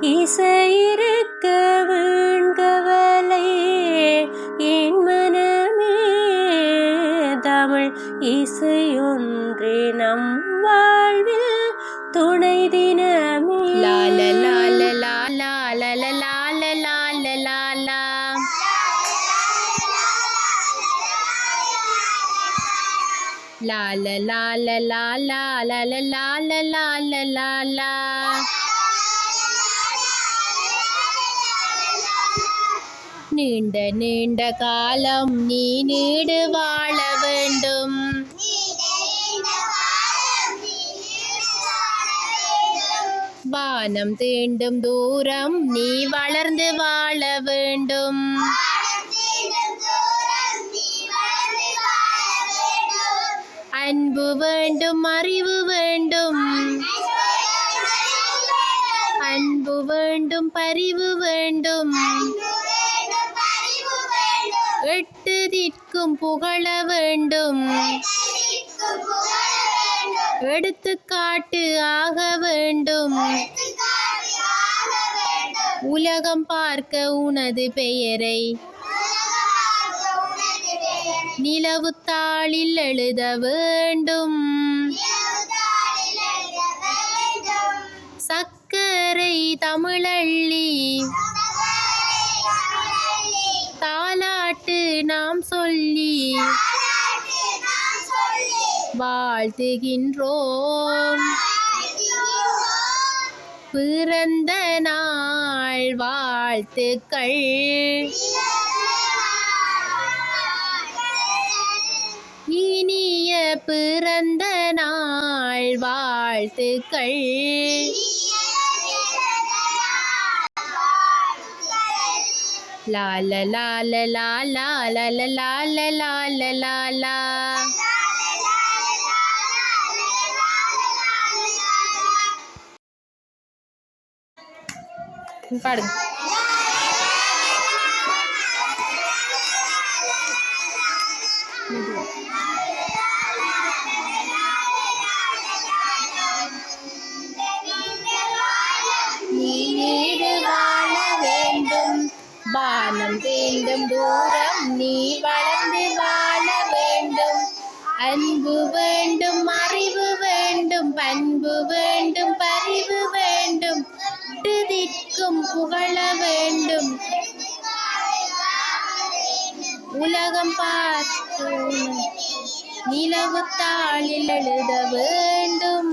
இசையிருக்க வீண்கவலை என் மனமே தமிழ் இசையொன்றே நம் வாழ்வில் துணை தினமே. லால லால லால லால லால லால லாலா லால லால லாலா லால லால லால லாலா. நீண்ட நீண்ட காலம் நீ நீடு வாழ வேண்டும். வானம் தீண்டும் தூரம் நீ வளர்ந்து வாழ வேண்டும். அன்பு வேண்டும், அறிவு வேண்டும், அன்பு வேண்டும், பரிவு வேண்டும், எட்டு திக்கும் புகழ வேண்டும், எடுத்துக்காட்டு ஆக வேண்டும். உலகம் பார்க்க உனது பெயரை நிலவுத்தாளில் எழுத வேண்டும். சக்கரை தமிழள்ளி தாலாட்டு நாம் சொல்லி வாழ்த்துகின்றோம். பிறந்த நாள் வாழ்த்துக்கள். இனிய பிறந்த நாள் வாழ்த்துக்கள். லால லால லாலா லால லால லால லாலா. பாடுங்க. நீ நீடு வாழ வேண்டும். வானம் தீண்டும் தூரம் நீ வளர்ந்து வாழ வேண்டும். அன்பு வேண்டும், அறிவு வேண்டும், பண்பு வேண்டும், பரிவு வேண்டும், திக்கும் புகழ வேண்டும். உலகம் பார்த்து நிலவுத்தாளில் எழுத வேண்டும்.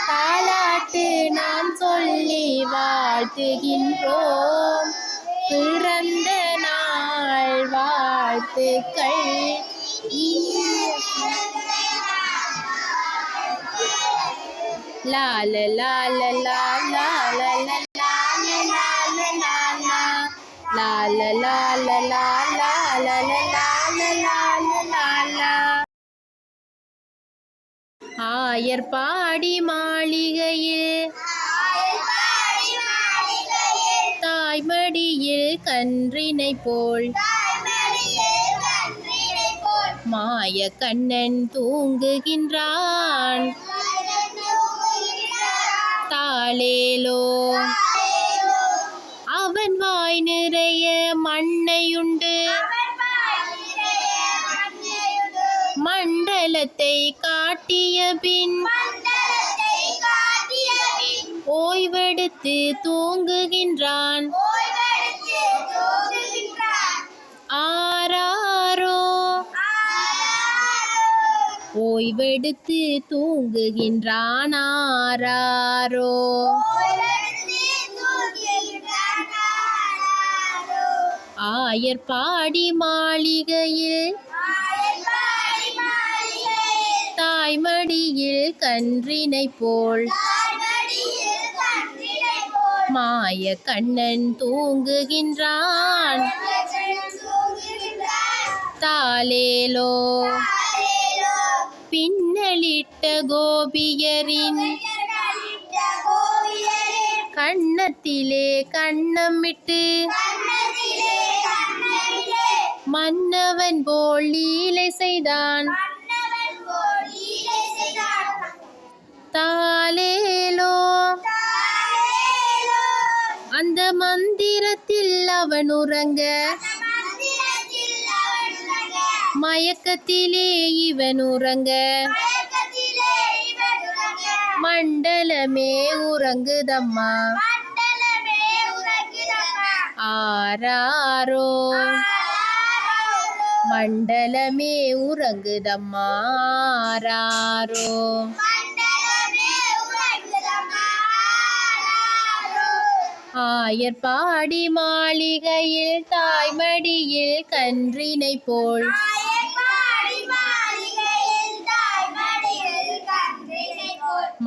தாலாட்டு நாம் சொல்லி வாழ்த்துகின்றோம். பிறந்த நாள் வாழ்த்துக்கள். லால லால லால லால லால லால லால லால லால லால லால. ஆயர்பாடி மாளிகையில் தாய்மடியில் கன்றினை போல் மாய கண்ணன் தூங்குகின்றான். தாளேலோ அவன் வாய் நிறைய மண்ணையுண்டு மண்டலத்தை காட்டிய பின் ஓய்வெடுத்து தூங்குகின்றான். ஆராரோ ஓய்வெடுத்து தூங்குகின்றான். ஆராரோ ஆயர்பாடி மாளிகையில் தாய்மடியில் கன்றினை போல் மாய கண்ணன் தூங்குகின்றான். தாளேலோ பின்னலிட்ட கோபியரின் கண்ணத்திலே கண்ணமிட்டு மன்னவன் போல் லீலை செய்தான். தாளேலோ அவன் உறங்க, மயக்கத்திலே இவன் உறங்க, மண்டலமே உறங்குதம்மா. ஆராரோ மண்டலமே உறங்குதம்மா. ஆராரோ ஆயர்பாடி மாளிகையில் தாய்மடியில் கன்றினை போல்,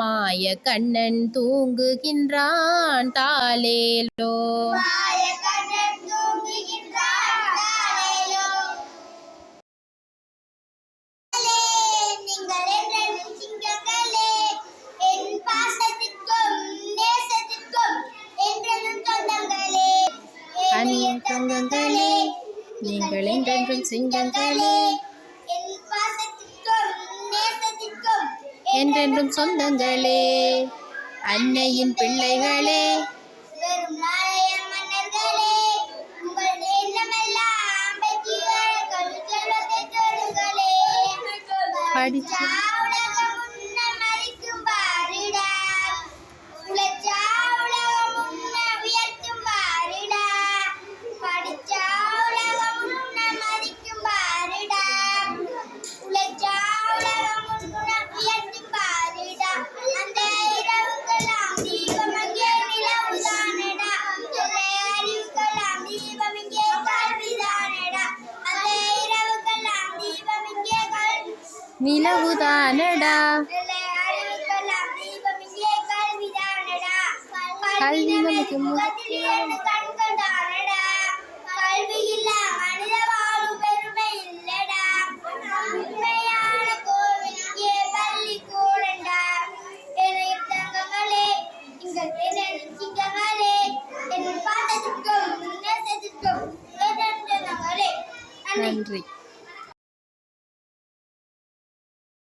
மாய கண்ணன் தூங்குகின்றான் தாலேலோ. தங்கங்களே, நீங்கள் என்றென்றும் சிங்கங்களே, என்றென்றும் சொந்தங்களே, அன்னையின் பிள்ளைகளே, படிச்சு நிலவுதானடா, கல்வி நமக்கு முக்கியம். நன்றி.